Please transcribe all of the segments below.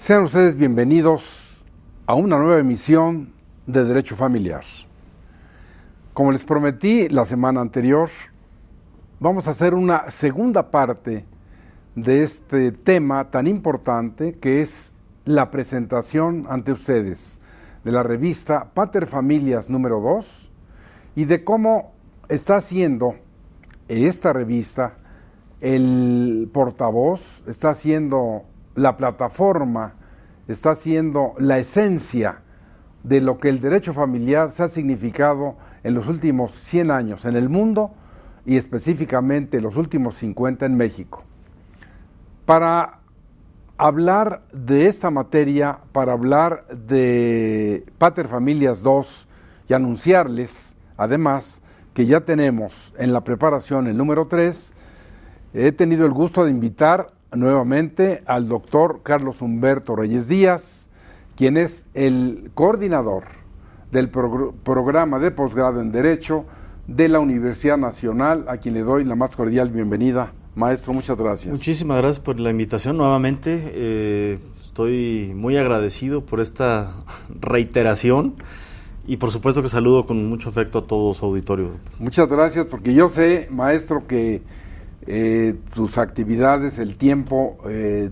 Sean ustedes bienvenidos a una nueva emisión de Derecho Familiar. Como les prometí la semana anterior, vamos a hacer una segunda parte de este tema tan importante que es la presentación ante ustedes de la revista Pater Familias número 2 y de cómo está siendo esta revista el portavoz, está siendo la plataforma, está siendo la esencia de lo que el derecho familiar se ha significado en los últimos 100 años en el mundo y específicamente los últimos 50 en México. Para hablar de esta materia, para hablar de Pater Familias 2 y anunciarles, además, que ya tenemos en la preparación el número 3, he tenido el gusto de invitar nuevamente al doctor Carlos Humberto Reyes Díaz, quien es el coordinador del programa de posgrado en Derecho de la Universidad Nacional, a quien le doy la más cordial bienvenida. Maestro, muchas gracias. Muchísimas gracias por la invitación nuevamente. Estoy muy agradecido por esta reiteración y por supuesto que saludo con mucho afecto a todo su auditorio. Muchas gracias, porque yo sé, maestro, que tus actividades, el tiempo,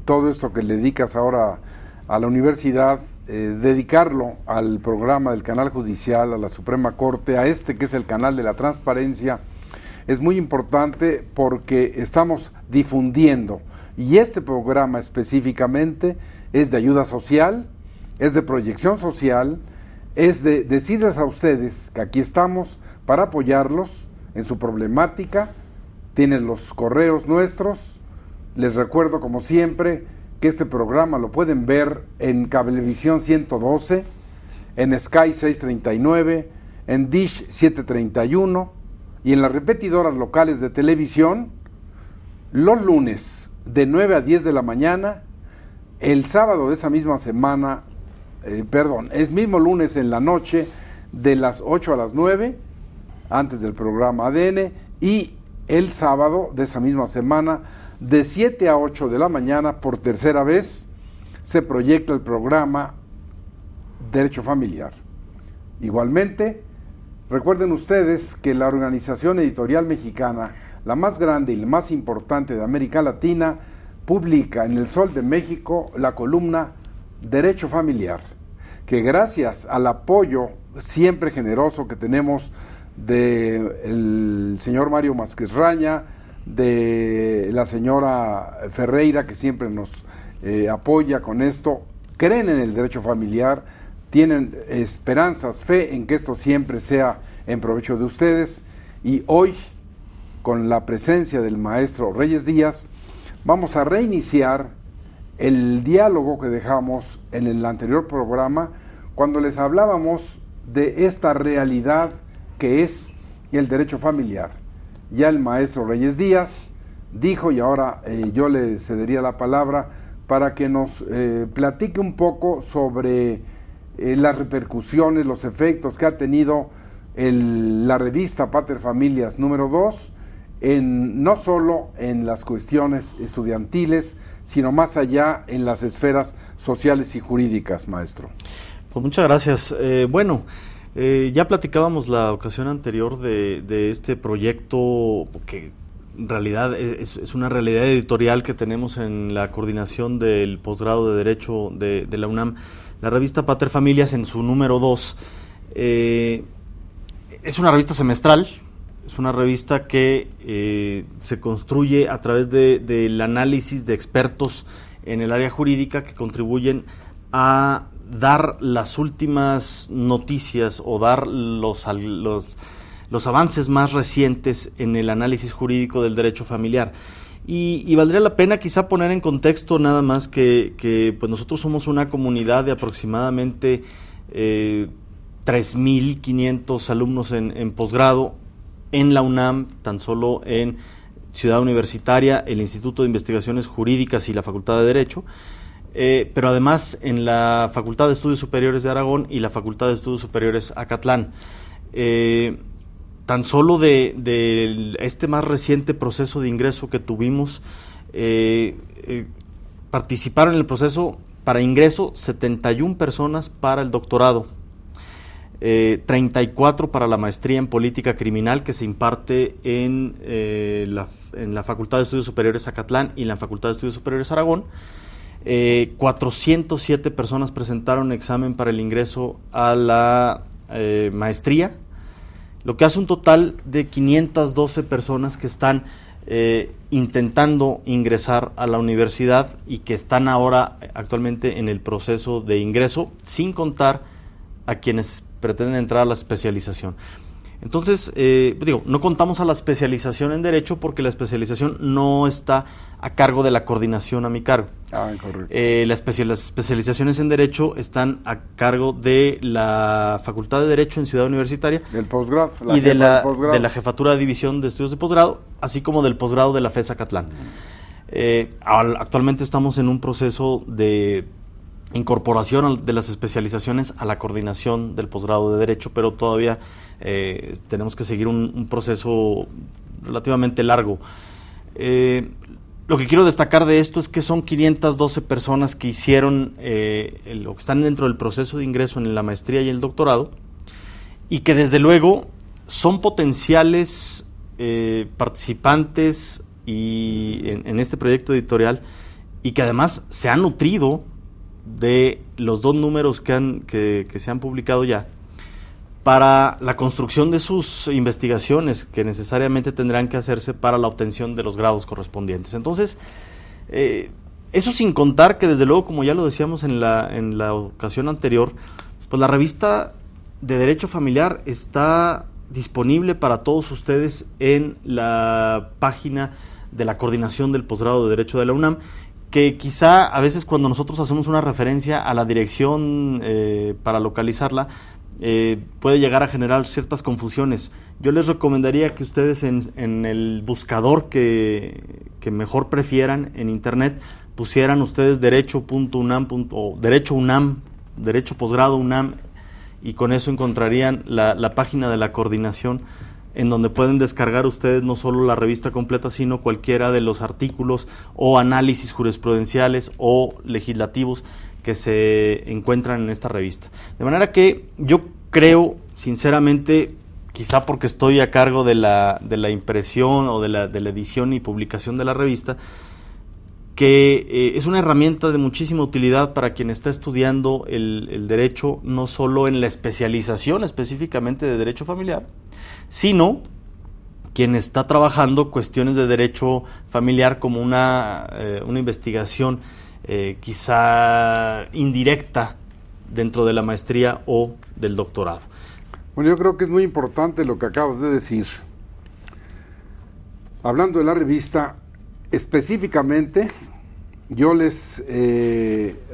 todo esto que le dedicas ahora a la universidad, dedicarlo al programa del canal judicial, a la Suprema Corte, a este que es el canal de la transparencia, es muy importante porque estamos difundiendo, y este programa específicamente es de ayuda social, es de proyección social, es de decirles a ustedes que aquí estamos para apoyarlos en su problemática. Tienen los correos nuestros. Les recuerdo, como siempre, que este programa lo pueden ver en Cablevisión 112, en Sky 639, en Dish 731 y en las repetidoras locales de televisión los lunes de 9 a 10 de la mañana, el sábado de esa misma semana, es mismo lunes en la noche de las 8 a las 9, antes del programa ADN, y el sábado de esa misma semana, de 7 a 8 de la mañana, por tercera vez, se proyecta el programa Derecho Familiar. Igualmente, recuerden ustedes que la organización editorial mexicana, la más grande y la más importante de América Latina, publica en El Sol de México la columna Derecho Familiar, que gracias al apoyo siempre generoso que tenemos del señor Mario Masquezraña, de la señora Ferreira, que siempre nos apoya con esto, creen en el derecho familiar, tienen esperanzas, fe en que esto siempre sea en provecho de ustedes, y hoy, con la presencia del maestro Reyes Díaz, vamos a reiniciar el diálogo que dejamos en el anterior programa, cuando les hablábamos de esta realidad que es el derecho familiar. Ya el maestro Reyes Díaz dijo, y ahora yo le cedería la palabra para que nos platique un poco sobre las repercusiones, los efectos que ha tenido la revista Pater Familias número 2, no solo en las cuestiones estudiantiles, sino más allá en las esferas sociales y jurídicas, maestro. Pues muchas gracias. Ya platicábamos la ocasión anterior de este proyecto que en realidad es una realidad editorial que tenemos en la coordinación del posgrado de Derecho de la UNAM. La revista Pater Familias, en su número 2, es una revista semestral, es una revista que se construye a través del análisis de expertos en el área jurídica que contribuyen a dar las últimas noticias o dar los avances más recientes en el análisis jurídico del derecho familiar. Y valdría la pena quizá poner en contexto nada más que pues nosotros somos una comunidad de aproximadamente 3,500 alumnos en posgrado en la UNAM, tan solo en Ciudad Universitaria, el Instituto de Investigaciones Jurídicas y la Facultad de Derecho, pero además en la Facultad de Estudios Superiores de Aragón y la Facultad de Estudios Superiores Acatlán. Tan solo de este más reciente proceso de ingreso que tuvimos, participaron en el proceso para ingreso, 71 personas para el doctorado, 34 para la maestría en política criminal que se imparte en la Facultad de Estudios Superiores Zacatlán y en la Facultad de Estudios Superiores Aragón. 407 personas presentaron examen para el ingreso a la maestría, lo que hace un total de 512 personas que están intentando ingresar a la universidad y que están ahora actualmente en el proceso de ingreso, sin contar a quienes pretenden entrar a la especialización. Entonces, no contamos a la especialización en Derecho porque la especialización no está a cargo de la coordinación a mi cargo. Correcto. Las especializaciones en Derecho están a cargo de la Facultad de Derecho en Ciudad Universitaria. Del posgrado. Y de la Jefatura de División de Estudios de Posgrado, así como del posgrado de la FES Zacatlán. Actualmente estamos en un proceso de incorporación de las especializaciones a la coordinación del posgrado de Derecho, pero todavía tenemos que seguir un proceso relativamente largo. Lo que quiero destacar de esto es que son 512 personas que hicieron lo que están dentro del proceso de ingreso en la maestría y el doctorado, y que desde luego son potenciales participantes en este proyecto editorial, y que además se han nutrido de los 2 números que se han publicado ya para la construcción de sus investigaciones que necesariamente tendrán que hacerse para la obtención de los grados correspondientes. Entonces, eso sin contar que desde luego, como ya lo decíamos en la ocasión anterior, pues la revista de Derecho Familiar está disponible para todos ustedes en la página de la Coordinación del Posgrado de Derecho de la UNAM, que quizá a veces cuando nosotros hacemos una referencia a la dirección para localizarla, puede llegar a generar ciertas confusiones. Yo les recomendaría que ustedes en el buscador que mejor prefieran en internet, pusieran ustedes derecho.unam o derecho UNAM, derecho posgrado UNAM, y con eso encontrarían la página de la coordinación, en donde pueden descargar ustedes no solo la revista completa, sino cualquiera de los artículos o análisis jurisprudenciales o legislativos que se encuentran en esta revista. De manera que yo creo, sinceramente, quizá porque estoy a cargo de la impresión o de la edición y publicación de la revista, que es una herramienta de muchísima utilidad para quien está estudiando el derecho, no solo en la especialización específicamente de derecho familiar, sino quien está trabajando cuestiones de derecho familiar como una investigación quizá indirecta dentro de la maestría o del doctorado. Bueno, yo creo que es muy importante lo que acabas de decir. Hablando de la revista, específicamente, yo les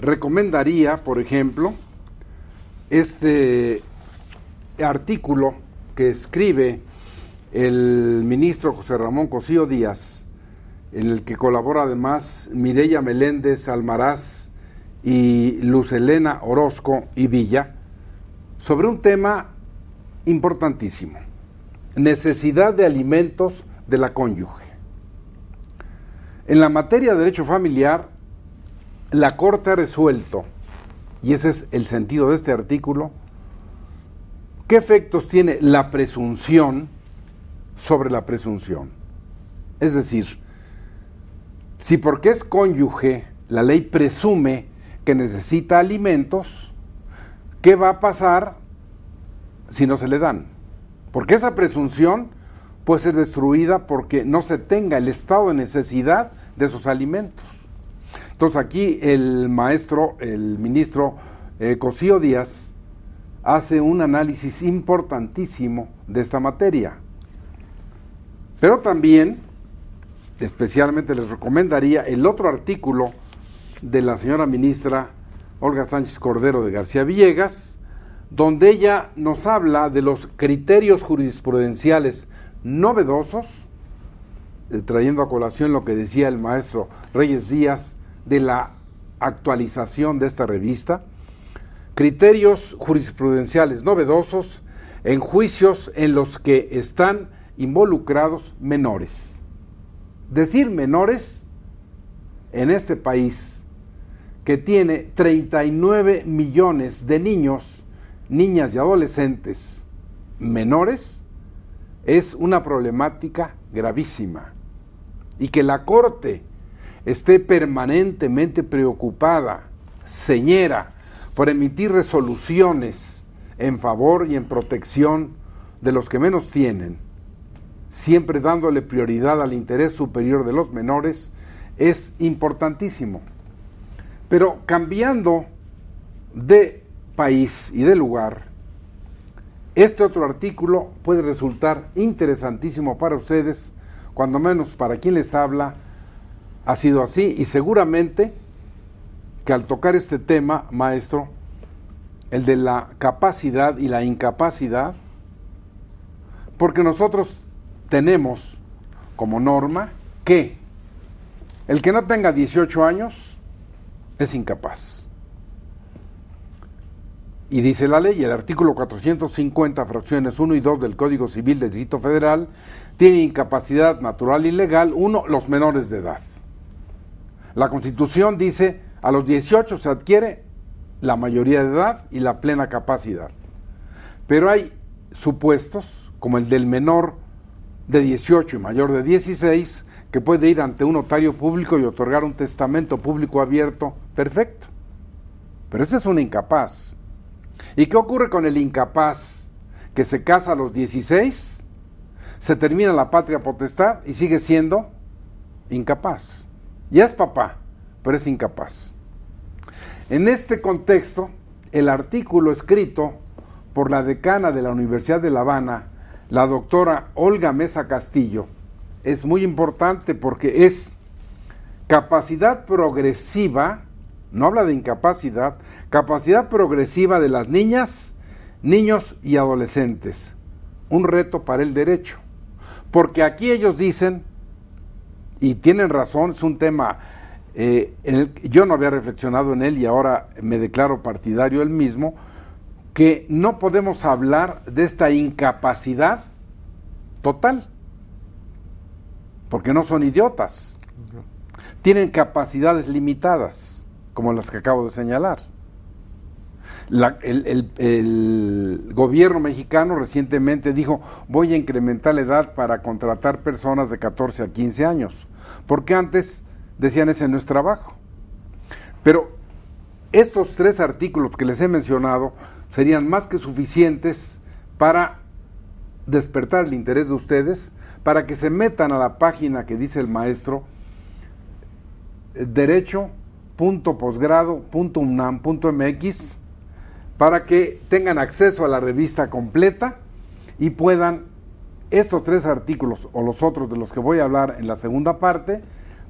recomendaría, por ejemplo, este artículo que escribe el ministro José Ramón Cosío Díaz, en el que colabora además Mireya Meléndez Almaraz y Luz Helena Orozco y Villa, sobre un tema importantísimo: necesidad de alimentos de la cónyuge. En la materia de derecho familiar, la Corte ha resuelto, y ese es el sentido de este artículo, qué efectos tiene la presunción sobre la presunción. Es decir, si porque es cónyuge la ley presume que necesita alimentos, ¿qué va a pasar si no se le dan? Porque esa presunción puede ser destruida porque no se tenga el estado de necesidad de esos alimentos. Entonces aquí el ministro Cosío Díaz hace un análisis importantísimo de esta materia. Pero también, especialmente les recomendaría el otro artículo de la señora ministra Olga Sánchez Cordero de García Villegas, donde ella nos habla de los criterios jurisprudenciales novedosos, trayendo a colación lo que decía el maestro Reyes Díaz de la actualización de esta revista, criterios jurisprudenciales novedosos en juicios en los que están involucrados menores. Decir menores en este país, que tiene 39 millones de niños, niñas y adolescentes menores, es una problemática gravísima. Y que la Corte esté permanentemente preocupada, señera, por emitir resoluciones en favor y en protección de los que menos tienen, siempre dándole prioridad al interés superior de los menores, es importantísimo. Pero cambiando de país y de lugar, este otro artículo puede resultar interesantísimo para ustedes, cuando menos para quien les habla ha sido así, y seguramente que al tocar este tema, maestro, el de la capacidad y la incapacidad, porque nosotros tenemos como norma que el que no tenga 18 años es incapaz. Y dice la ley, el artículo 450, fracciones 1 y 2 del Código Civil del Distrito Federal, tiene incapacidad natural y legal, uno, los menores de edad. La Constitución dice, a los 18 se adquiere la mayoría de edad y la plena capacidad. Pero hay supuestos, como el del menor de 18 y mayor de 16, que puede ir ante un notario público y otorgar un testamento público abierto, perfecto. Pero ese es un incapaz. ¿Y qué ocurre con el incapaz que se casa a los 16, se termina la patria potestad y sigue siendo incapaz? Ya es papá, pero es incapaz. En este contexto, el artículo escrito por la decana de la Universidad de La Habana, la doctora Olga Mesa Castillo, es muy importante porque es capacidad progresiva, no habla de incapacidad, capacidad progresiva de las niñas, niños y adolescentes. Un reto para el derecho. Porque aquí ellos dicen, y tienen razón, es un tema, yo no había reflexionado en él y ahora me declaro partidario él mismo, que no podemos hablar de esta incapacidad total, porque no son idiotas, tienen capacidades limitadas, como las que acabo de señalar. El gobierno mexicano recientemente dijo, voy a incrementar la edad para contratar personas de 14 a 15 años, porque antes decían ese no es trabajo. Pero estos 3 artículos que les he mencionado serían más que suficientes para despertar el interés de ustedes, para que se metan a la página que dice el maestro, derecho.posgrado.unam.mx, para que tengan acceso a la revista completa y puedan estos 3 artículos o los otros de los que voy a hablar en la segunda parte.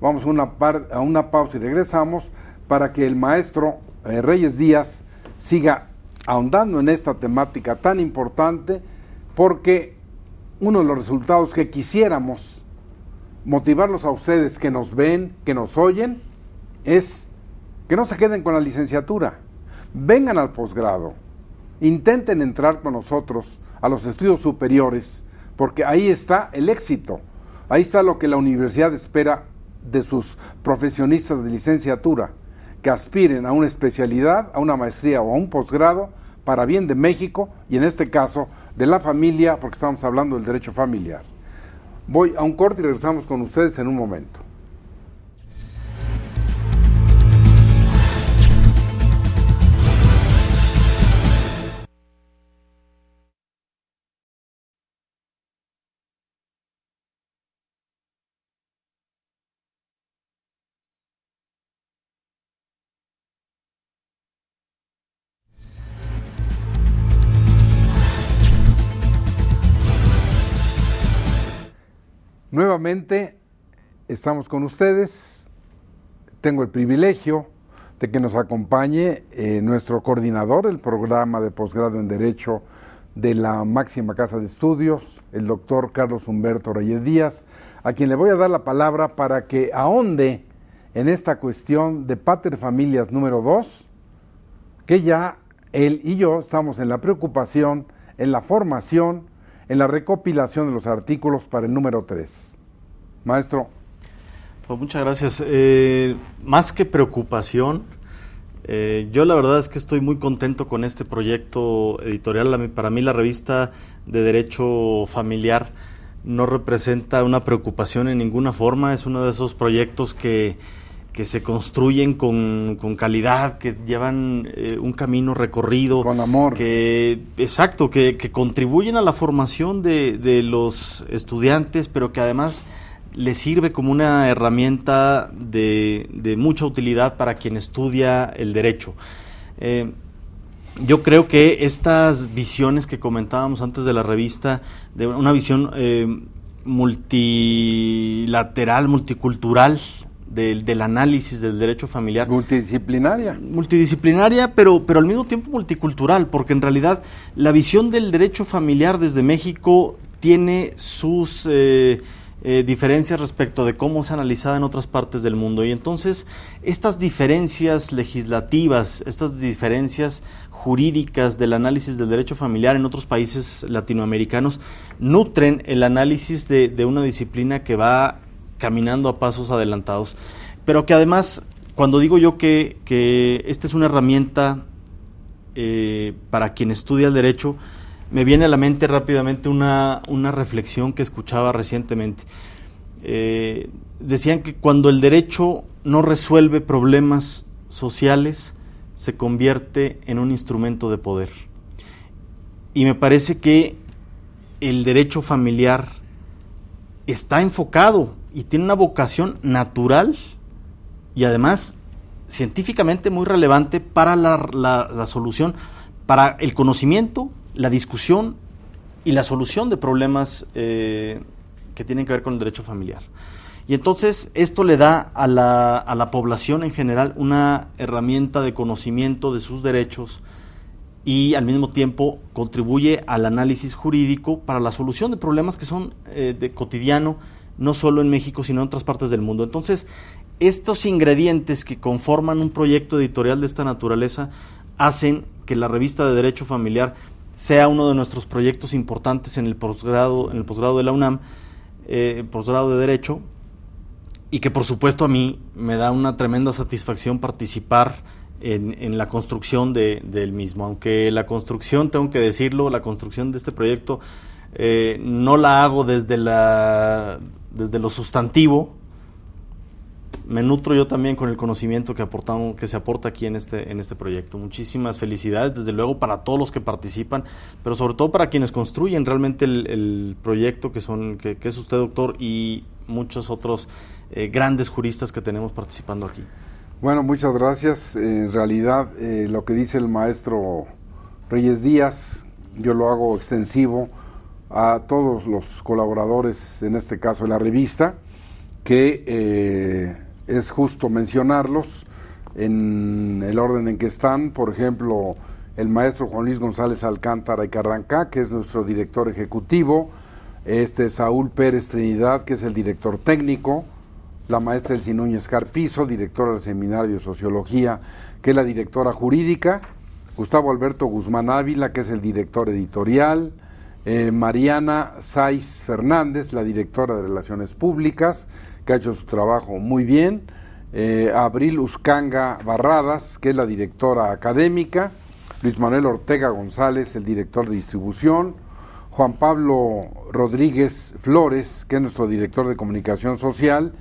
Vamos a una pausa y regresamos para que el maestro Reyes Díaz siga ahondando en esta temática tan importante, porque uno de los resultados que quisiéramos motivarlos a ustedes que nos ven, que nos oyen, es que no se queden con la licenciatura, vengan al posgrado, intenten entrar con nosotros a los estudios superiores, porque ahí está el éxito, ahí está lo que la universidad espera de sus profesionistas de licenciatura, que aspiren a una especialidad, a una maestría o a un posgrado para bien de México y en este caso de la familia, porque estamos hablando del derecho familiar. Voy a un corte y regresamos con ustedes en un momento. Nuevamente estamos con ustedes. Tengo el privilegio de que nos acompañe nuestro coordinador del programa de posgrado en Derecho de la máxima casa de estudios, el doctor Carlos Humberto Reyes Díaz, a quien le voy a dar la palabra para que ahonde en esta cuestión de Pater Familias número 2, que ya él y yo estamos en la preocupación, en la formación, en la recopilación de los artículos para el número 3. Maestro. Pues muchas gracias. Más que preocupación, Yo la verdad es que estoy muy contento con este proyecto editorial. Para mí la revista de Derecho Familiar no representa una preocupación en ninguna forma. Es uno de esos proyectos que se construyen con calidad, que llevan un camino recorrido. Con amor. Exacto, que contribuyen a la formación de los estudiantes, pero que además les sirve como una herramienta de mucha utilidad para quien estudia el derecho. Yo creo que estas visiones que comentábamos antes de la revista, de una visión multilateral, multicultural, del análisis del derecho familiar. Multidisciplinaria, pero al mismo tiempo multicultural, porque en realidad la visión del derecho familiar desde México tiene sus diferencias respecto de cómo es analizada en otras partes del mundo. Y entonces estas diferencias legislativas, estas diferencias jurídicas del análisis del derecho familiar en otros países latinoamericanos nutren el análisis de una disciplina que va caminando a pasos adelantados, pero que además, cuando digo yo que esta es una herramienta para quien estudia el derecho, me viene a la mente rápidamente una reflexión que escuchaba recientemente. Decían que cuando el derecho no resuelve problemas sociales, se convierte en un instrumento de poder. Y me parece que el derecho familiar está enfocado y tiene una vocación natural y además científicamente muy relevante para la solución, para el conocimiento, la discusión y la solución de problemas que tienen que ver con el derecho familiar. Y entonces esto le da a la población en general una herramienta de conocimiento de sus derechos y al mismo tiempo contribuye al análisis jurídico para la solución de problemas que son de cotidiano, no solo en México, sino en otras partes del mundo. Entonces, estos ingredientes que conforman un proyecto editorial de esta naturaleza hacen que la revista de Derecho Familiar sea uno de nuestros proyectos importantes en el posgrado de la UNAM, posgrado de Derecho, y que por supuesto a mí me da una tremenda satisfacción participar en la construcción del mismo. Aunque la construcción, tengo que decirlo, la construcción de este proyecto no la hago desde lo sustantivo. Me nutro yo también con el conocimiento que se aporta aquí en este proyecto. Muchísimas felicidades, desde luego, para todos los que participan, pero sobre todo para quienes construyen realmente el proyecto, que es usted, doctor, y muchos otros grandes juristas que tenemos participando aquí. Bueno, muchas gracias. En realidad, lo que dice el maestro Reyes Díaz, yo lo hago extensivo a todos los colaboradores, en este caso de la revista, que es justo mencionarlos en el orden en que están. Por ejemplo, el maestro Juan Luis González Alcántara y Carrancá, que es nuestro director ejecutivo, Saúl Pérez Trinidad, que es el director técnico, la maestra Elsie Núñez Carpizo, directora del Seminario de Sociología, que es la directora jurídica, Gustavo Alberto Guzmán Ávila, que es el director editorial, Mariana Saiz Fernández, la directora de Relaciones Públicas, que ha hecho su trabajo muy bien, Abril Uscanga Barradas, que es la directora académica, Luis Manuel Ortega González, el director de distribución, Juan Pablo Rodríguez Flores, que es nuestro director de comunicación social,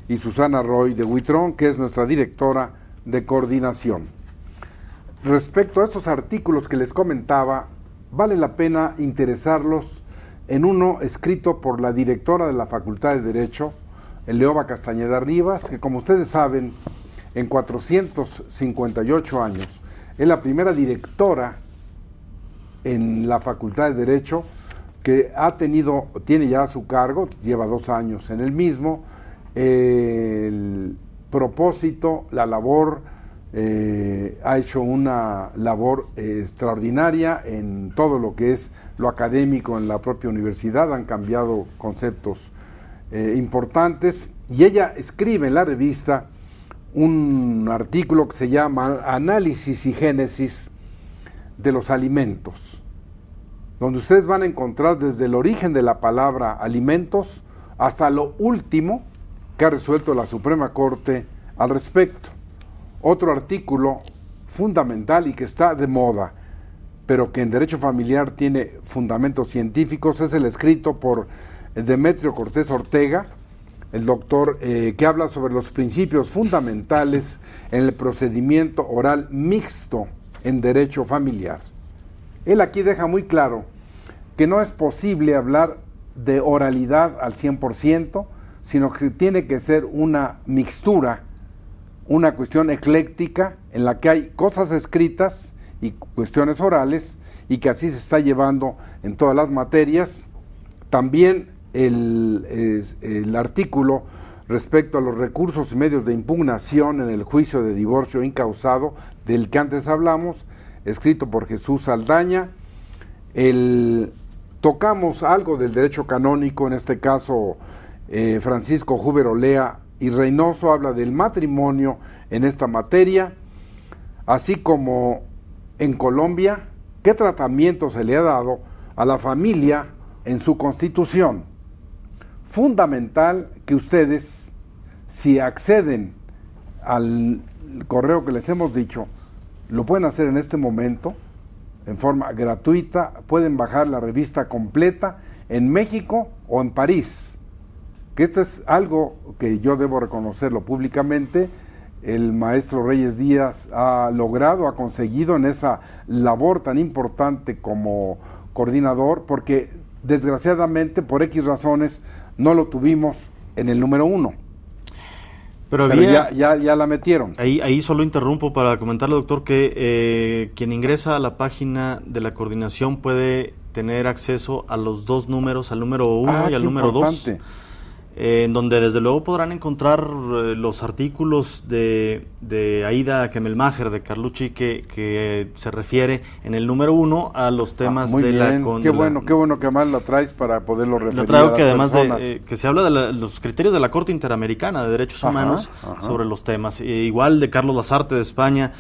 y Susana Roy de Huitrón, que es nuestra directora de coordinación. Respecto a estos artículos que les comentaba, vale la pena interesarlos en uno escrito por la directora de la Facultad de Derecho, Eleoba Castañeda Rivas, que como ustedes saben, en 458 años, es la primera directora en la Facultad de Derecho que tiene ya a su cargo, lleva 2 años en el mismo, el propósito, la labor, ha hecho una labor extraordinaria en todo lo que es lo académico en la propia universidad. Han cambiado conceptos importantes, y ella escribe en la revista un artículo que se llama Análisis y Génesis de los Alimentos, donde ustedes van a encontrar desde el origen de la palabra alimentos hasta lo último que ha resuelto la Suprema Corte al respecto. Otro artículo fundamental y que está de moda, pero que en derecho familiar tiene fundamentos científicos, es el escrito por Demetrio Cortés Ortega, el doctor, que habla sobre los principios fundamentales en el procedimiento oral mixto en derecho familiar. Él aquí deja muy claro que no es posible hablar de oralidad al 100%, sino que tiene que ser una mixtura, una cuestión ecléctica en la que hay cosas escritas y cuestiones orales, y que así se está llevando en todas las materias. También el artículo respecto a los recursos y medios de impugnación en el juicio de divorcio incausado, del que antes hablamos, escrito por Jesús Saldaña. Tocamos algo del derecho canónico, en este caso Francisco Huber Olea y Reynoso habla del matrimonio en esta materia, así como en Colombia, qué tratamiento se le ha dado a la familia en su constitución. Fundamental que ustedes, si acceden al correo que les hemos dicho, lo pueden hacer en este momento, en forma gratuita, pueden bajar la revista completa en México o en París, que esto es algo que yo debo reconocerlo públicamente. El maestro Reyes Díaz ha conseguido en esa labor tan importante como coordinador, porque desgraciadamente por X razones no lo tuvimos en el número 1. Pero ya la metieron. Ahí solo interrumpo para comentarle, doctor, que quien ingresa a la página de la coordinación puede tener acceso a los dos números, al número 1 y al número 2. En donde desde luego podrán encontrar los artículos de Aida Kemelmacher, de Carlucci, que se refiere en el número 1 a los temas de bien. Qué bueno que además la traes para poderlo referir. La traigo que además que se habla de los criterios de la Corte Interamericana de Derechos Humanos sobre los temas. Igual de Carlos Lasarte de España,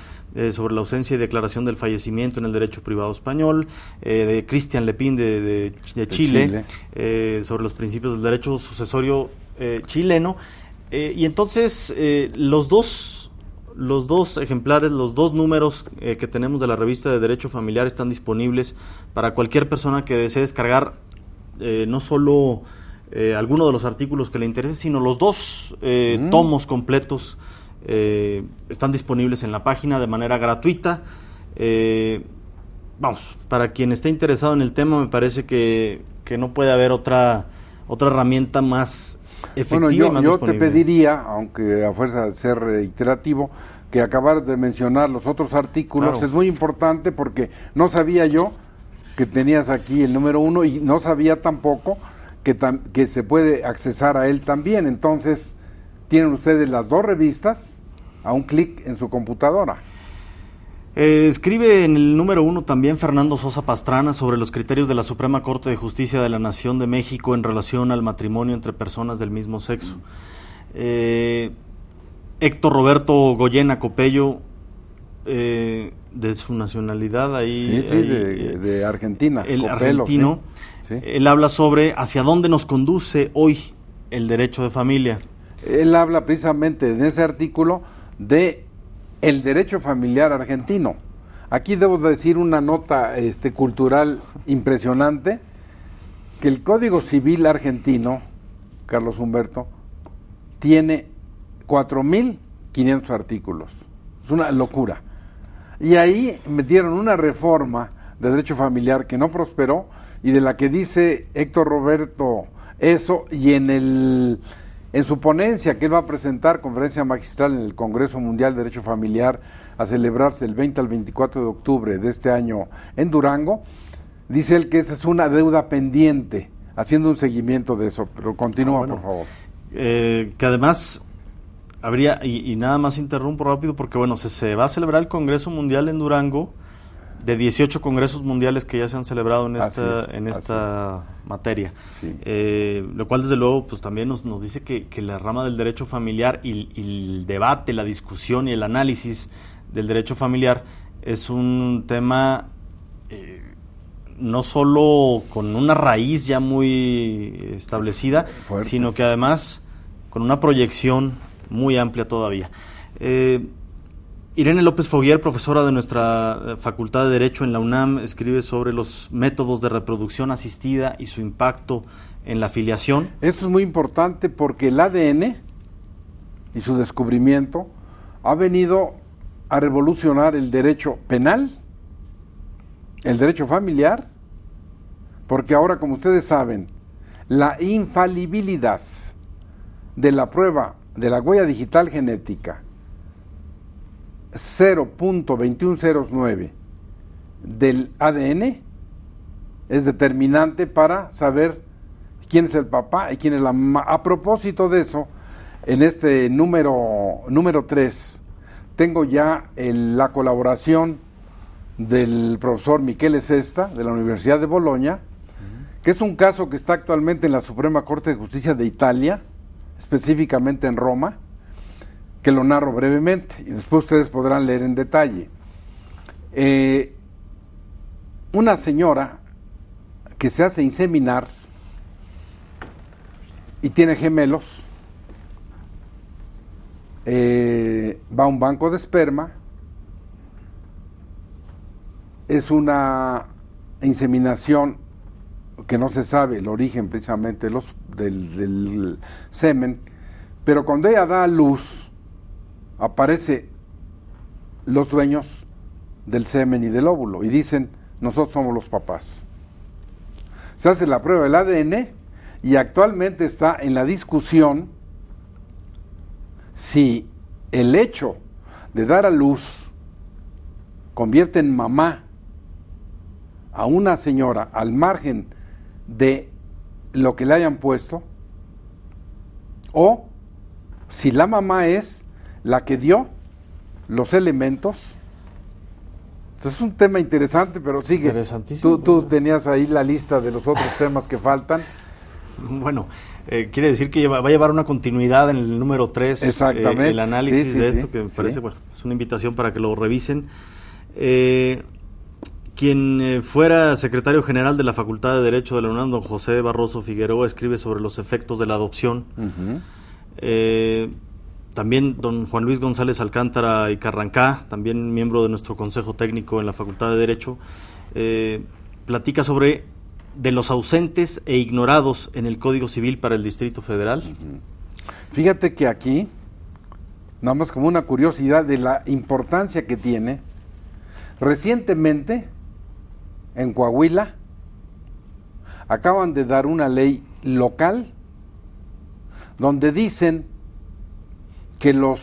sobre la ausencia y declaración del fallecimiento en el derecho privado español, de Cristian Lepín de Chile, sobre los principios del derecho sucesorio chileno, y entonces los dos ejemplares, los dos números que tenemos de la revista de Derecho Familiar están disponibles para cualquier persona que desee descargar no solo alguno de los artículos que le interese, sino los dos tomos completos. Están disponibles en la página de manera gratuita. Para quien esté interesado en el tema, me parece que no puede haber otra herramienta más efectiva y más yo disponible. Te pediría, aunque a fuerza de ser reiterativo, que acabaras de mencionar los otros artículos. Claro. Es muy importante porque no sabía yo que tenías aquí el número 1 y no sabía tampoco que se puede accesar a él también. Entonces, tienen ustedes las dos revistas a un clic en su computadora. Escribe en el número 1 también Fernando Sosa Pastrana sobre los criterios de la Suprema Corte de Justicia de la Nación de México en relación al matrimonio entre personas del mismo sexo. Héctor Roberto Goyena Copello, de su nacionalidad ahí... de Argentina. El Copelo, argentino. Sí. Él habla sobre hacia dónde nos conduce hoy el derecho de familia. Él habla precisamente en ese artículo de el derecho familiar argentino. Aquí debo decir una nota cultural impresionante, que el Código Civil argentino, Carlos Humberto, tiene 4.500 artículos. Es una locura. Y ahí metieron una reforma de derecho familiar que no prosperó y de la que dice Héctor Roberto eso, y en su ponencia que él va a presentar, conferencia magistral en el Congreso Mundial de Derecho Familiar, a celebrarse del 20 al 24 de octubre de este año en Durango, dice él que esa es una deuda pendiente, haciendo un seguimiento de eso. Pero continúa, por favor. Que además habría, y nada más interrumpo rápido, porque se va a celebrar el Congreso Mundial en Durango, de 18 congresos mundiales que ya se han celebrado en esta materia. Sí. Lo cual desde luego pues también nos dice que la rama del derecho familiar y el debate, la discusión y el análisis del derecho familiar es un tema no solo con una raíz ya muy establecida, sino que además con una proyección muy amplia todavía. Irene López Foguier, profesora de nuestra Facultad de Derecho en la UNAM, escribe sobre los métodos de reproducción asistida y su impacto en la filiación. Esto es muy importante porque el ADN y su descubrimiento ha venido a revolucionar el derecho penal, el derecho familiar, porque ahora, como ustedes saben, la infalibilidad de la prueba de la huella digital genética 0.2109 del ADN es determinante para saber quién es el papá y quién es la mamá. A propósito de eso, en este número 3 tengo ya la colaboración del profesor Michele Sesta de la Universidad de Bolonia, que es un caso que está actualmente en la Suprema Corte de Justicia de Italia, específicamente en Roma, que lo narro brevemente y después ustedes podrán leer en detalle. Una señora que se hace inseminar y tiene gemelos, va a un banco de esperma, es una inseminación que no se sabe el origen precisamente del semen, pero cuando ella da a luz, aparecen los dueños del semen y del óvulo y dicen, nosotros somos los papás. Se hace la prueba del ADN y actualmente está en la discusión si el hecho de dar a luz convierte en mamá a una señora al margen de lo que le hayan puesto, o si la mamá es la que dio los elementos. Entonces es un tema interesante, pero sigue. Interesantísimo. Tú tenías ahí la lista de los otros temas que faltan. Bueno, quiere decir que va a llevar una continuidad en el número 3. Exactamente. El análisis de esto, que me parece, bueno, es una invitación para que lo revisen. Quien fuera secretario general de la Facultad de Derecho de la UNAM, don José Barroso Figueroa, escribe sobre los efectos de la adopción. También don Juan Luis González Alcántara y Carrancá, también miembro de nuestro Consejo Técnico en la Facultad de Derecho, platica sobre de los ausentes e ignorados en el Código Civil para el Distrito Federal. Fíjate que aquí, nada más como una curiosidad de la importancia que tiene, recientemente en Coahuila acaban de dar una ley local donde dicen que los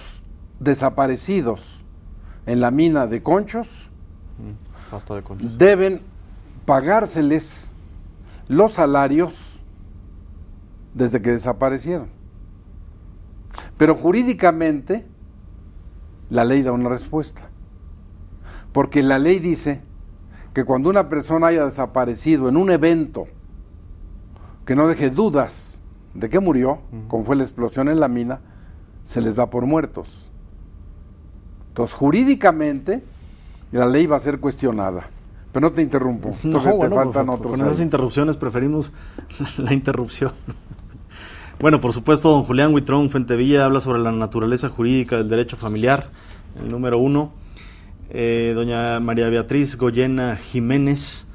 desaparecidos en la mina de Conchos, deben pagárseles los salarios desde que desaparecieron. Pero jurídicamente la ley da una respuesta, porque la ley dice que cuando una persona haya desaparecido en un evento que no deje dudas de que murió, como fue la explosión en la mina, se les da por muertos. Entonces, jurídicamente, la ley va a ser cuestionada. Pero no te interrumpo. No, te bueno, faltan otros con esas interrupciones preferimos la interrupción. Bueno, por supuesto, don Julián Huitrón Fuentevilla habla sobre la naturaleza jurídica del derecho familiar, el número 1. Doña María Beatriz Goyena Jiménez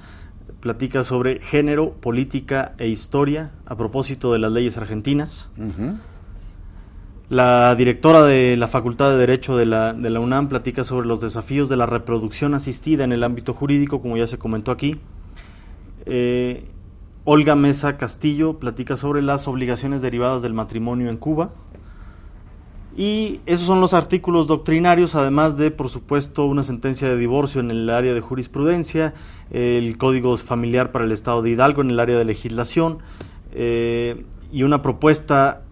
platica sobre género, política e historia a propósito de las leyes argentinas. La directora de la Facultad de Derecho de la UNAM platica sobre los desafíos de la reproducción asistida en el ámbito jurídico, como ya se comentó aquí. Olga Mesa Castillo platica sobre las obligaciones derivadas del matrimonio en Cuba. Y esos son los artículos doctrinarios, además de, por supuesto, una sentencia de divorcio en el área de jurisprudencia, el Código Familiar para el Estado de Hidalgo en el área de legislación, y una propuesta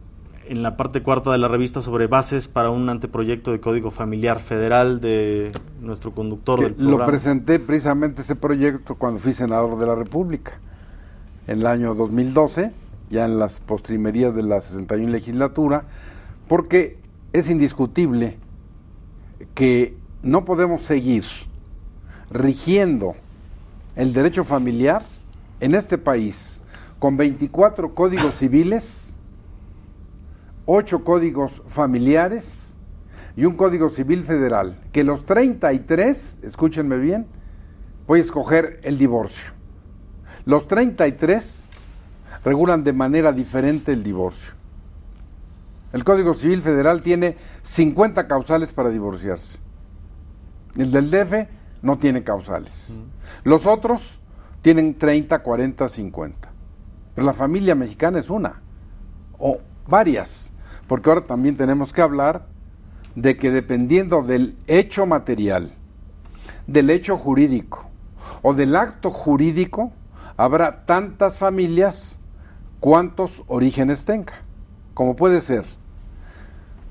en la parte cuarta de la revista sobre bases para un anteproyecto de Código Familiar Federal de nuestro conductor del programa. Lo presenté precisamente ese proyecto cuando fui senador de la República, en el año 2012, ya en las postrimerías de la 61 legislatura, porque es indiscutible que no podemos seguir rigiendo el derecho familiar en este país con 24 códigos civiles, 8 códigos familiares y un Código Civil Federal, que los 33, escúchenme bien, voy a escoger el divorcio. Los 33 regulan de manera diferente el divorcio. El Código Civil Federal tiene 50 causales para divorciarse. El del DF no tiene causales. Los otros tienen 30, 40, 50. Pero la familia mexicana es una, o varias, porque ahora también tenemos que hablar de que dependiendo del hecho material, del hecho jurídico o del acto jurídico, habrá tantas familias cuantos orígenes tenga, como puede ser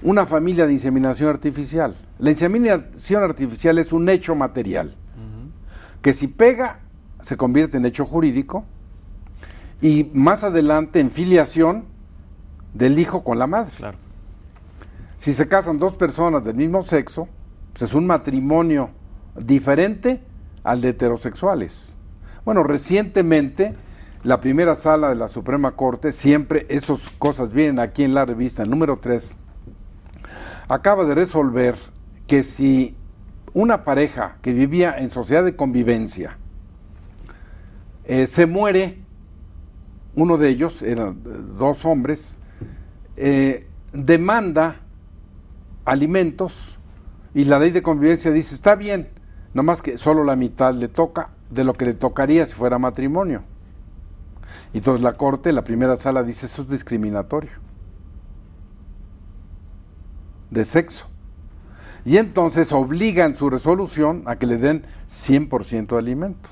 una familia de inseminación artificial. La inseminación artificial es un hecho material, que si pega, se convierte en hecho jurídico, y más adelante en filiación del hijo con la madre. Claro. Si se casan dos personas del mismo sexo, pues es un matrimonio diferente al de heterosexuales. Bueno, recientemente, la primera sala de la Suprema Corte, siempre esas cosas vienen aquí en la revista, el número 3, acaba de resolver que si una pareja que vivía en sociedad de convivencia se muere, uno de ellos, eran dos hombres, demanda alimentos y la ley de convivencia dice, está bien, nomás que solo la mitad le toca de lo que le tocaría si fuera matrimonio. Y entonces la Corte, la primera sala, dice, eso es discriminatorio de sexo. Y entonces obliga en su resolución a que le den 100% de alimentos.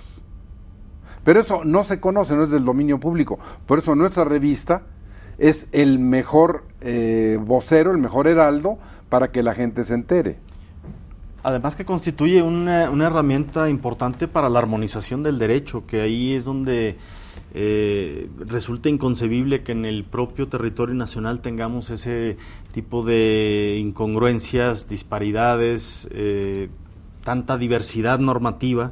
Pero eso no se conoce, no es del dominio público. Por eso nuestra revista es el mejor vocero, el mejor heraldo para que la gente se entere. Además que constituye una herramienta importante para la armonización del derecho, que ahí es donde resulta inconcebible que en el propio territorio nacional tengamos ese tipo de incongruencias, disparidades, tanta diversidad normativa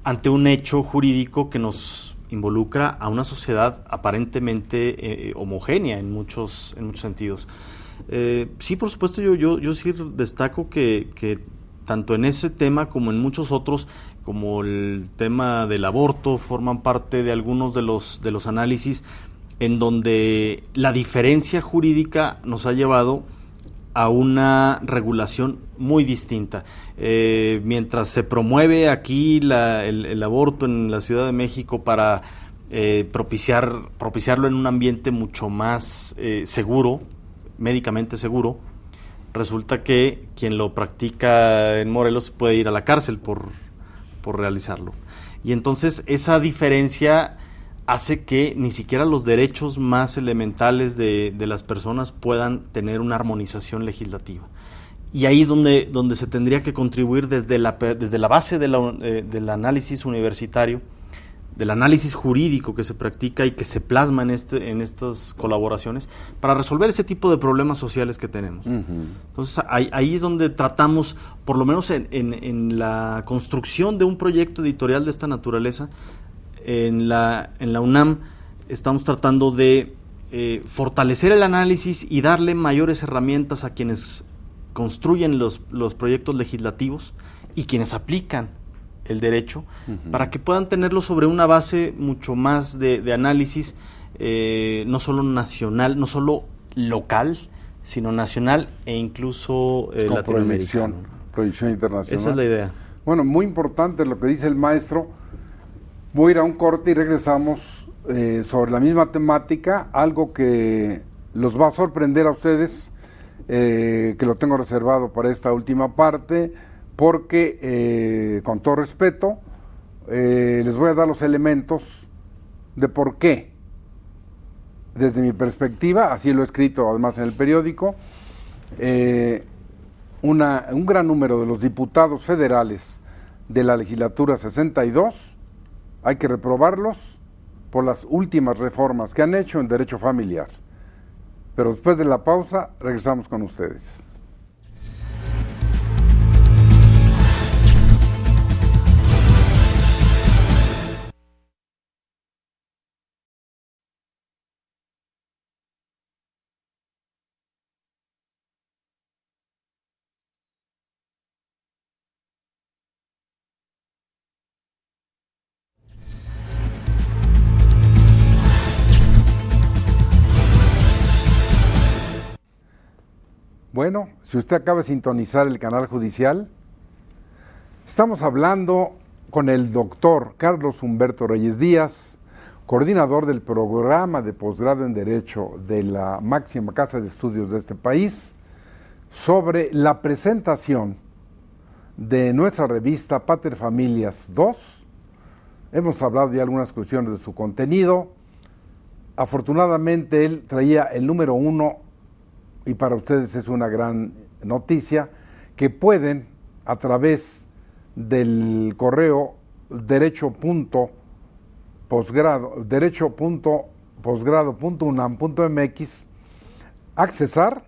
ante un hecho jurídico que nos involucra a una sociedad aparentemente homogénea en muchos sentidos. Sí, por supuesto, yo sí destaco que tanto en ese tema como en muchos otros, como el tema del aborto, forman parte de algunos de los análisis en donde la diferencia jurídica nos ha llevado a una regulación muy distinta. Mientras se promueve aquí el aborto en la Ciudad de México para propiciarlo en un ambiente mucho más seguro, médicamente seguro, resulta que quien lo practica en Morelos puede ir a la cárcel por realizarlo. Y entonces esa diferencia hace que ni siquiera los derechos más elementales de las personas puedan tener una armonización legislativa. Y ahí es donde se tendría que contribuir desde la base del análisis universitario, del análisis jurídico que se practica y que se plasma en estas colaboraciones para resolver ese tipo de problemas sociales que tenemos. Entonces ahí es donde tratamos, por lo menos en la construcción de un proyecto editorial de esta naturaleza, en la UNAM estamos tratando de fortalecer el análisis y darle mayores herramientas a quienes construyen los proyectos legislativos y quienes aplican el derecho, para que puedan tenerlo sobre una base mucho más de análisis, no solo nacional, no solo local, sino nacional e incluso latinoamericano. Proyección internacional. Esa es la idea. Bueno, muy importante lo que dice el maestro. Voy a ir a un corte y regresamos sobre la misma temática, algo que los va a sorprender a ustedes, que lo tengo reservado para esta última parte, porque, con todo respeto, les voy a dar los elementos de por qué, desde mi perspectiva, así lo he escrito además en el periódico, un gran número de los diputados federales de la legislatura 62 hay que reprobarlos por las últimas reformas que han hecho en derecho familiar. Pero después de la pausa, regresamos con ustedes. Bueno, si usted acaba de sintonizar el canal judicial, estamos hablando con el doctor Carlos Humberto Reyes Díaz, coordinador del programa de posgrado en Derecho de la máxima casa de estudios de este país, sobre la presentación de nuestra revista Pater Familias 2. Hemos hablado de algunas cuestiones de su contenido. Afortunadamente él traía el número 1, y para ustedes es una gran noticia, que pueden a través del correo derecho.posgrado.unam.mx accesar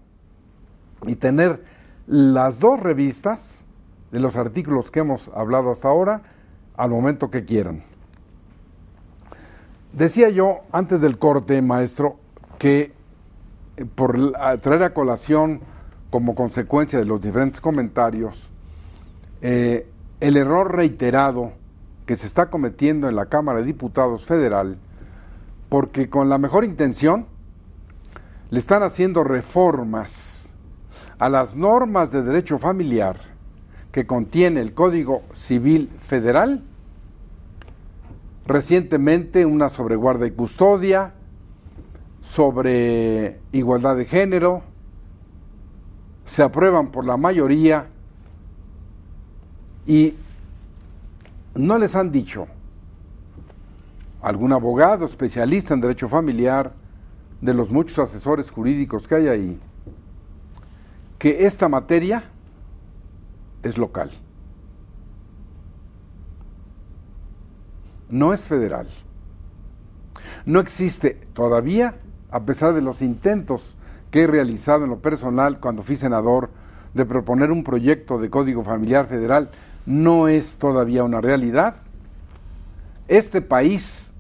y tener las 2 revistas de los artículos que hemos hablado hasta ahora al momento que quieran. Decía yo antes del corte, maestro, que por traer a colación como consecuencia de los diferentes comentarios el error reiterado que se está cometiendo en la Cámara de Diputados Federal, porque con la mejor intención le están haciendo reformas a las normas de derecho familiar que contiene el Código Civil Federal, recientemente una sobre guarda y custodia, sobre igualdad de género, se aprueban por la mayoría y no les han dicho algún abogado especialista en derecho familiar, de los muchos asesores jurídicos que hay ahí, que esta materia es local, no es federal. No existe todavía, a pesar de los intentos que he realizado en lo personal cuando fui senador de proponer un proyecto de Código Familiar Federal, no es todavía una realidad. Este país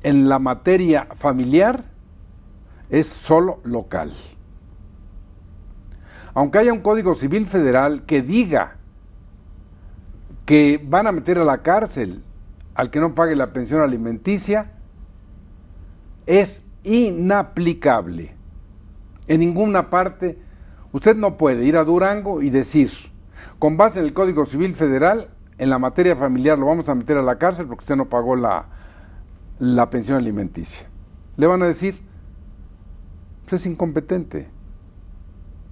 en la materia familiar es solo local. Aunque haya un Código Civil Federal que diga que van a meter a la cárcel al que no pague la pensión alimenticia, es inaplicable. En ninguna parte usted no puede ir a Durango y decir, con base en el Código Civil Federal, en la materia familiar lo vamos a meter a la cárcel porque usted no pagó la pensión alimenticia. Le van a decir, usted es incompetente,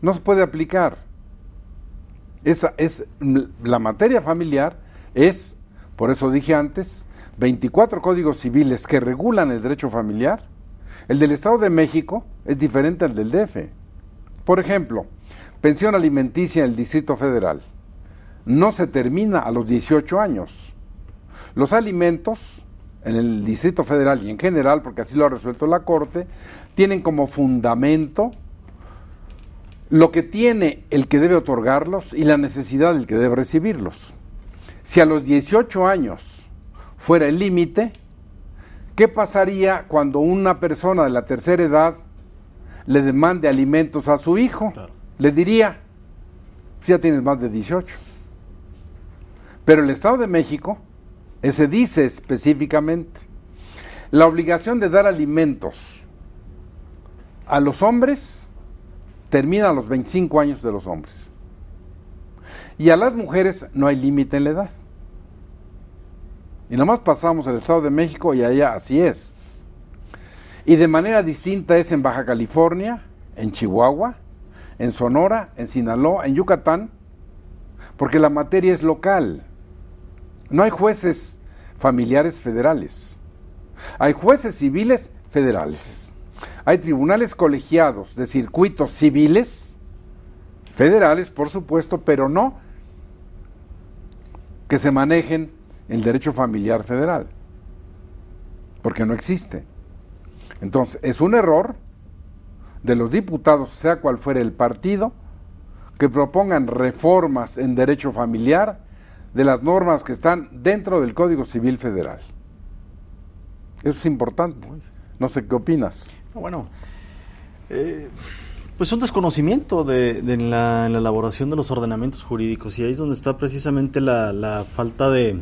no se puede aplicar. La materia familiar es, por eso dije antes, 24 códigos civiles que regulan el derecho familiar. El del Estado de México es diferente al del DF. Por ejemplo, pensión alimenticia en el Distrito Federal no se termina a los 18 años. Los alimentos en el Distrito Federal y en general, porque así lo ha resuelto la Corte, tienen como fundamento lo que tiene el que debe otorgarlos y la necesidad del que debe recibirlos. Si a los 18 años fuera el límite, ¿qué pasaría cuando una persona de la tercera edad le demande alimentos a su hijo? Claro. Le diría, pues ya tienes más de 18. Pero el Estado de México, ese dice específicamente, la obligación de dar alimentos a los hombres termina a los 25 años de los hombres. Y a las mujeres no hay límite en la edad. Y nomás pasamos al Estado de México y allá así es. Y de manera distinta es en Baja California, en Chihuahua, en Sonora, en Sinaloa, en Yucatán, porque la materia es local. No hay jueces familiares federales. Hay jueces civiles federales. Hay tribunales colegiados de circuitos civiles, federales por supuesto, pero no que se manejen el derecho familiar federal, porque no existe. Entonces, es un error de los diputados, sea cual fuera el partido, que propongan reformas en derecho familiar de las normas que están dentro del Código Civil Federal. Eso es importante. No sé qué opinas. Bueno, pues un desconocimiento en la elaboración de los ordenamientos jurídicos, y ahí es donde está precisamente la falta de...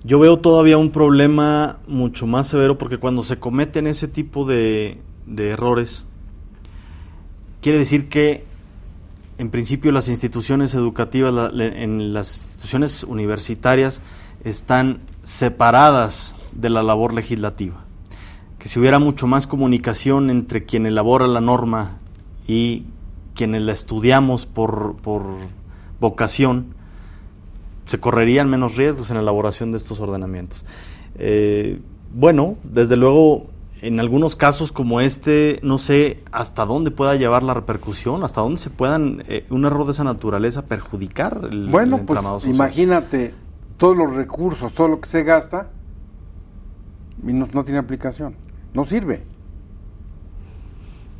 Yo veo todavía un problema mucho más severo, porque cuando se cometen ese tipo de errores, quiere decir que en principio las instituciones educativas, en las instituciones universitarias están separadas de la labor legislativa. Que si hubiera mucho más comunicación entre quien elabora la norma y quienes la estudiamos por vocación, se correrían menos riesgos en la elaboración de estos ordenamientos. Bueno, desde luego, en algunos casos como este, no sé hasta dónde pueda llevar la repercusión, hasta dónde se puedan, un error de esa naturaleza, perjudicar el entramado social. Imagínate todos los recursos, todo lo que se gasta, y no tiene aplicación, no sirve.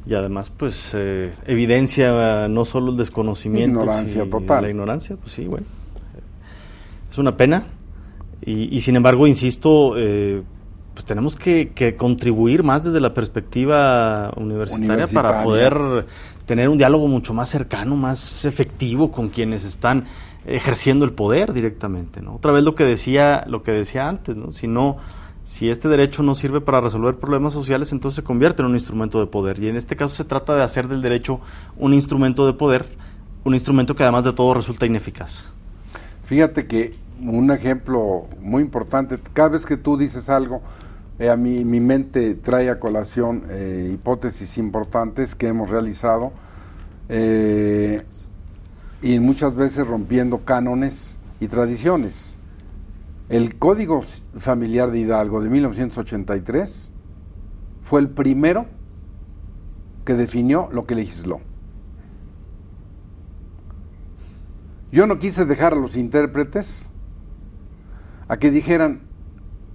Y además, pues, evidencia no solo el desconocimiento, ignorancia total. La ignorancia, pues sí, bueno. Es una pena. Y sin embargo, insisto, pues tenemos que contribuir más desde la perspectiva universitaria para poder tener un diálogo mucho más cercano, más efectivo con quienes están ejerciendo el poder directamente, ¿no? Otra vez lo que decía antes, ¿no? Si este derecho no sirve para resolver problemas sociales, entonces se convierte en un instrumento de poder. Y en este caso se trata de hacer del derecho un instrumento de poder, un instrumento que además de todo resulta ineficaz. Fíjate que un ejemplo muy importante, cada vez que tú dices algo, mi mente trae a colación hipótesis importantes que hemos realizado y muchas veces rompiendo cánones y tradiciones. El Código Familiar de Hidalgo de 1983 fue el primero que definió lo que legisló. Yo no quise dejar a los intérpretes a que dijeran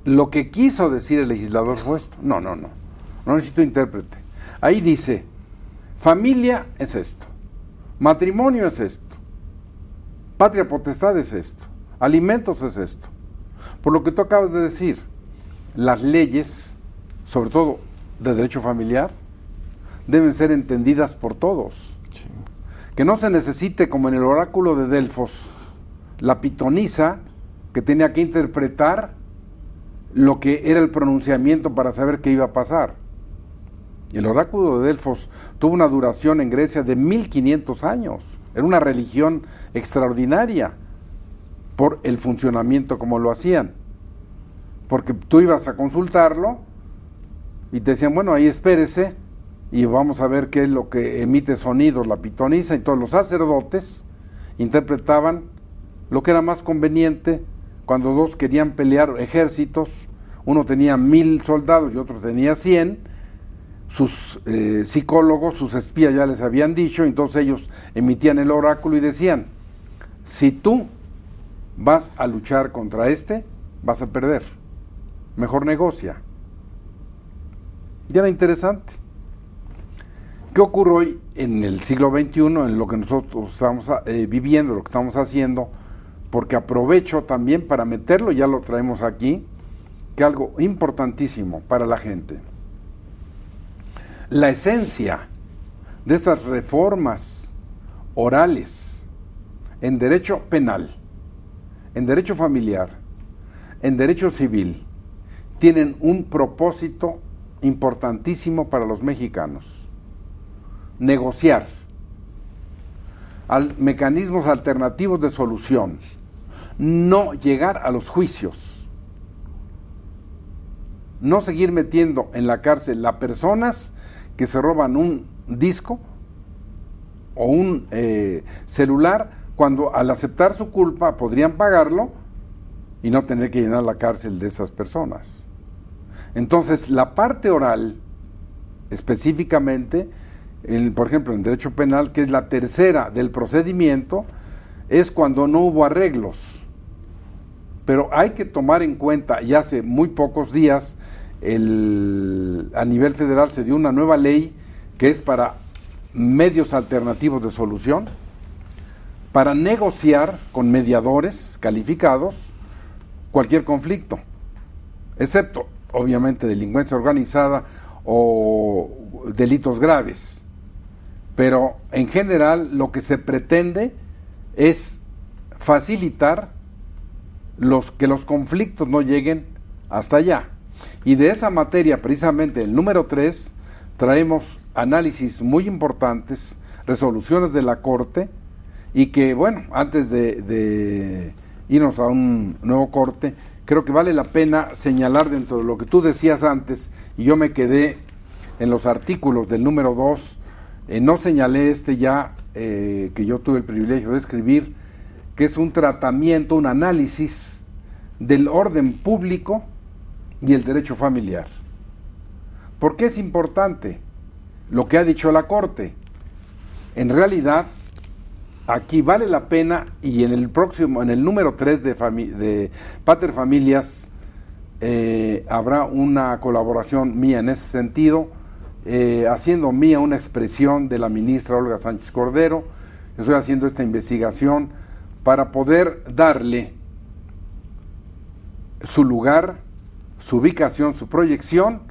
lo que quiso decir el legislador fue esto. No necesito intérprete. Ahí dice, familia es esto, matrimonio es esto, patria potestad es esto, alimentos es esto. Por lo que tú acabas de decir, las leyes, sobre todo de derecho familiar, deben ser entendidas por todos. Sí. Que no se necesite, como en el oráculo de Delfos, la pitonisa que tenía que interpretar lo que era el pronunciamiento para saber qué iba a pasar. El oráculo de Delfos tuvo una duración en Grecia de 1500 años. Era una religión extraordinaria por el funcionamiento como lo hacían. Porque tú ibas a consultarlo y te decían, bueno, ahí espérese y vamos a ver qué es lo que emite sonidos la pitonisa, y todos los sacerdotes interpretaban lo que era más conveniente cuando dos querían pelear ejércitos, uno tenía 1000 soldados y otro tenía 100, sus psicólogos, sus espías ya les habían dicho, entonces ellos emitían el oráculo y decían, si tú vas a luchar contra vas a perder, mejor negocia. Y era interesante. ¿Qué ocurre hoy en el siglo XXI, en lo que nosotros estamos viviendo, lo que estamos haciendo? Porque aprovecho también para meterlo, ya lo traemos aquí, que algo importantísimo para la gente. La esencia de estas reformas orales en derecho penal, en derecho familiar, en derecho civil, tienen un propósito importantísimo para los mexicanos: negociar mecanismos alternativos de solución, no llegar a los juicios, no seguir metiendo en la cárcel a personas que se roban un disco o un celular, cuando al aceptar su culpa podrían pagarlo y no tener que llenar la cárcel de esas personas. Entonces, la parte oral, específicamente, por ejemplo, en derecho penal, que es la tercera del procedimiento, es cuando no hubo arreglos. Pero hay que tomar en cuenta, y hace muy pocos días, a nivel federal se dio una nueva ley que es para medios alternativos de solución, para negociar con mediadores calificados cualquier conflicto, excepto, obviamente, delincuencia organizada o delitos graves. Pero en general lo que se pretende es facilitar que los conflictos no lleguen hasta allá. Y de esa materia, precisamente el número 3, traemos análisis muy importantes, resoluciones de la Corte, y que, bueno, antes de irnos a un nuevo corte, creo que vale la pena señalar dentro de lo que tú decías antes, y yo me quedé en los artículos del número 2, no señalé que yo tuve el privilegio de escribir, que es un tratamiento, un análisis del orden público y el derecho familiar. ¿Por qué es importante lo que ha dicho la Corte? En realidad, aquí vale la pena, y en el número 3 de Pater Familias, habrá una colaboración mía en ese sentido, haciendo mía una expresión de la ministra Olga Sánchez Cordero. Estoy haciendo esta investigación para poder darle su lugar, su ubicación, su proyección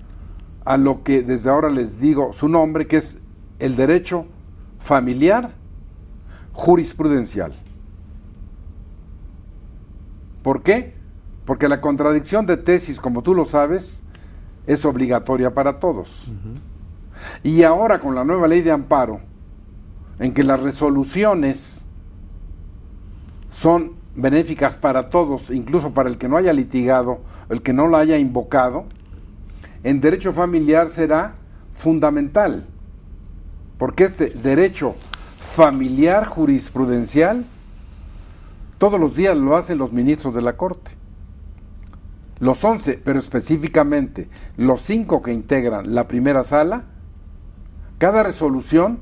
a lo que desde ahora les digo su nombre, que es el derecho familiar jurisprudencial. ¿Por qué? Porque la contradicción de tesis, como tú lo sabes, es obligatoria para todos. Y ahora con la nueva ley de amparo, en que las resoluciones son benéficas para todos, incluso para el que no haya litigado, el que no la haya invocado, en derecho familiar será fundamental, porque este derecho familiar jurisprudencial todos los días lo hacen los ministros de la Corte. Los 11, pero específicamente los 5 que integran la primera sala, cada resolución,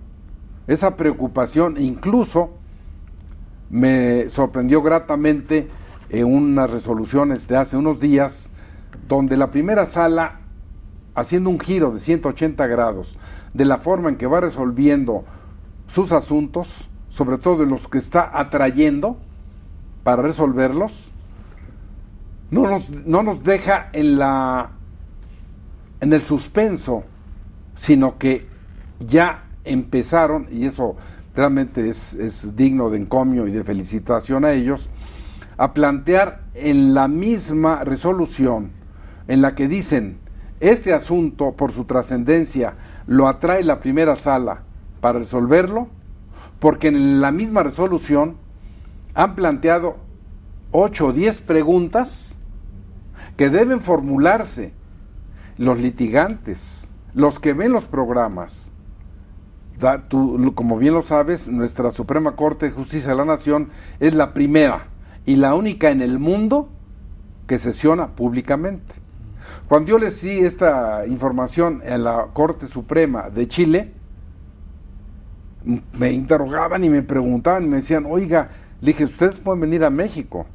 esa preocupación, incluso me sorprendió gratamente en unas resoluciones de hace unos días, donde la primera sala, haciendo un giro de 180 grados, de la forma en que va resolviendo sus asuntos, sobre todo de los que está atrayendo para resolverlos, no nos deja en el suspenso, sino que ya empezaron, y eso realmente es digno de encomio y de felicitación a ellos, a plantear en la misma resolución en la que dicen: este asunto, por su trascendencia, lo atrae la primera sala para resolverlo, porque en la misma resolución han planteado 8 o 10 preguntas que deben formularse los litigantes, los que ven los programas. Tú, como bien lo sabes, nuestra Suprema Corte de Justicia de la Nación es la primera y la única en el mundo que sesiona públicamente. Cuando yo les di esta información en la Corte Suprema de Chile, me interrogaban y me preguntaban y me decían: oiga, le dije, ustedes pueden venir a México.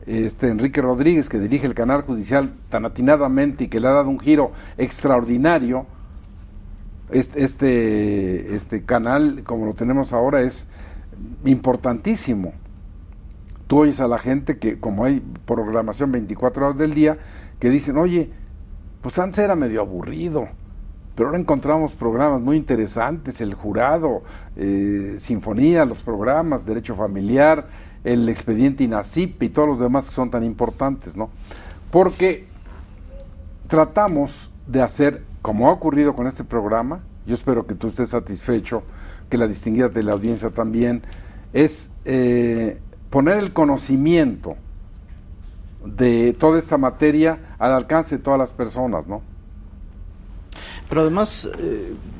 Enrique Rodríguez, que dirige el canal judicial tan atinadamente y que le ha dado un giro extraordinario, este canal, como lo tenemos ahora, es importantísimo. Tú oyes a la gente que, como hay programación 24 horas del día, que dicen: oye, pues antes era medio aburrido, pero ahora encontramos programas muy interesantes, el jurado, Sinfonía, los programas, Derecho Familiar, el expediente INACIP y todos los demás que son tan importantes, ¿no? Porque tratamos de hacer, como ha ocurrido con este programa, yo espero que tú estés satisfecho, que la distinguida teleaudiencia también, es poner el conocimiento de toda esta materia al alcance de todas las personas, ¿no? Pero además,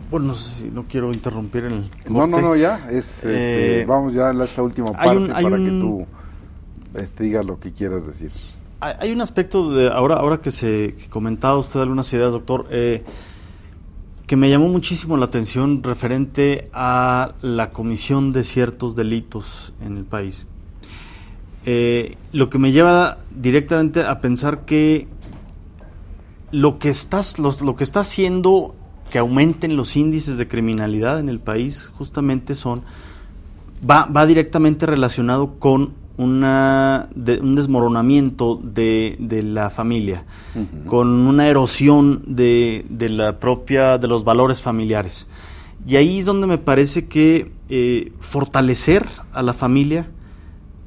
bueno, no quiero interrumpir el corte. No, ya, vamos ya a esta última parte para que tú digas lo que quieras decir. Hay un aspecto de ahora que comentaba usted algunas ideas, doctor, que me llamó muchísimo la atención referente a la comisión de ciertos delitos en el país. Lo que me lleva directamente a pensar que lo que está haciendo que aumenten los índices de criminalidad en el país justamente va directamente relacionado con un desmoronamiento de la familia, con una erosión de los valores familiares. Y ahí es donde me parece que fortalecer a la familia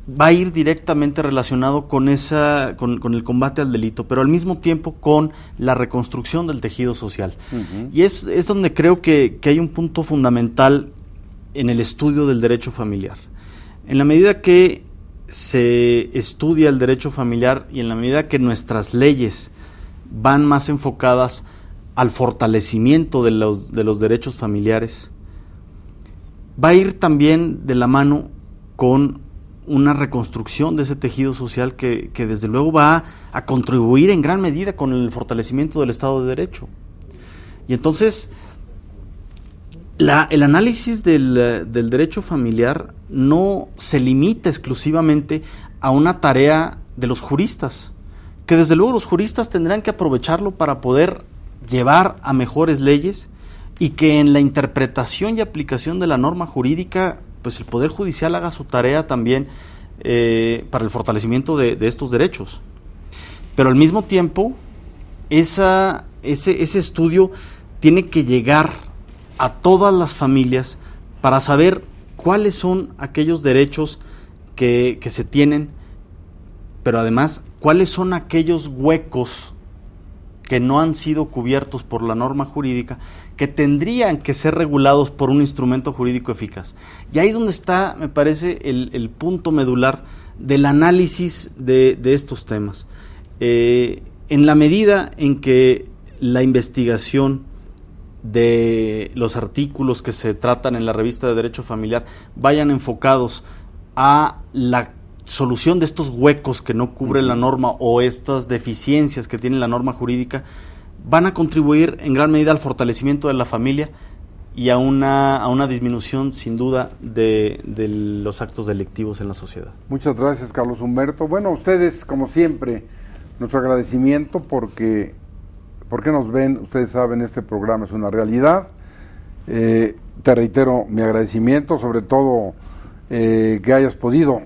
va a ir directamente relacionado con el combate al delito, pero al mismo tiempo con la reconstrucción del tejido social. Uh-huh. Y es donde creo que hay un punto fundamental en el estudio del derecho familiar. En la medida que se estudia el derecho familiar y en la medida que nuestras leyes van más enfocadas al fortalecimiento de los derechos familiares, va a ir también de la mano con una reconstrucción de ese tejido social que desde luego va a contribuir en gran medida con el fortalecimiento del Estado de Derecho. Y entonces, el análisis del derecho familiar no se limita exclusivamente a una tarea de los juristas, que desde luego los juristas tendrán que aprovecharlo para poder llevar a mejores leyes, y que en la interpretación y aplicación de la norma jurídica, pues el Poder Judicial haga su tarea también para el fortalecimiento de estos derechos. Pero al mismo tiempo, ese estudio tiene que llegar a todas las familias para saber cuáles son aquellos derechos que se tienen, pero además cuáles son aquellos huecos que no han sido cubiertos por la norma jurídica, que tendrían que ser regulados por un instrumento jurídico eficaz. Y ahí es donde está, me parece, el punto medular del análisis de estos temas. En la medida en que la investigación de los artículos que se tratan en la revista de Derecho Familiar vayan enfocados a la solución de estos huecos que no cubre la norma o estas deficiencias que tiene la norma jurídica, van a contribuir en gran medida al fortalecimiento de la familia y a una disminución sin duda de los actos delictivos en la sociedad. Muchas gracias, Carlos Humberto. Bueno, ustedes, como siempre, nuestro agradecimiento porque nos ven. Ustedes saben, este programa es una realidad. Te reitero mi agradecimiento, sobre todo que hayas podido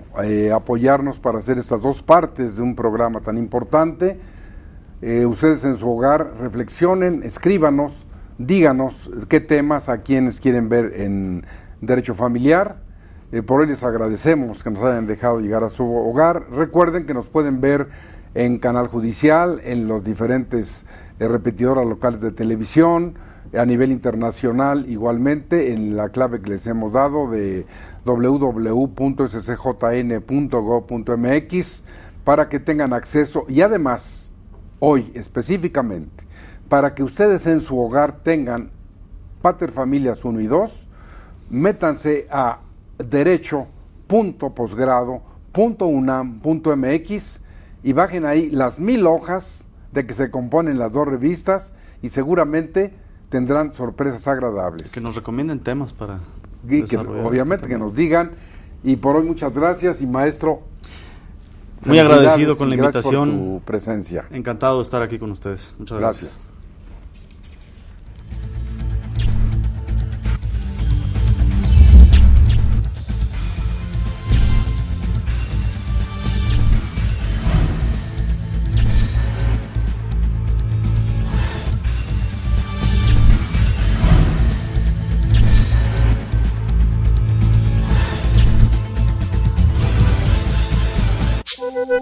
apoyarnos para hacer estas dos partes de un programa tan importante. Ustedes en su hogar reflexionen, escríbanos, díganos qué temas a quienes quieren ver en Derecho Familiar. Por hoy les agradecemos que nos hayan dejado llegar a su hogar. Recuerden que nos pueden ver en Canal Judicial, en los diferentes repetidoras locales de televisión, a nivel internacional igualmente, en la clave que les hemos dado de www.scjn.gov.mx, para que tengan acceso, y además, hoy específicamente, para que ustedes en su hogar tengan Paterfamilias 1 y 2, métanse a derecho.posgrado.unam.mx y bajen ahí las 1000 hojas de que se componen las dos revistas, y seguramente tendrán sorpresas agradables. Que nos recomienden temas para desarrollar. Obviamente que nos digan. Y por hoy muchas gracias, y maestro, muy agradecido con la invitación, por tu presencia. Encantado de estar aquí con ustedes. Muchas gracias.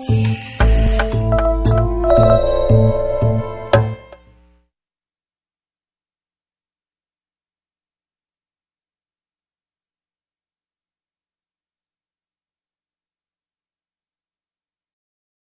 Sí.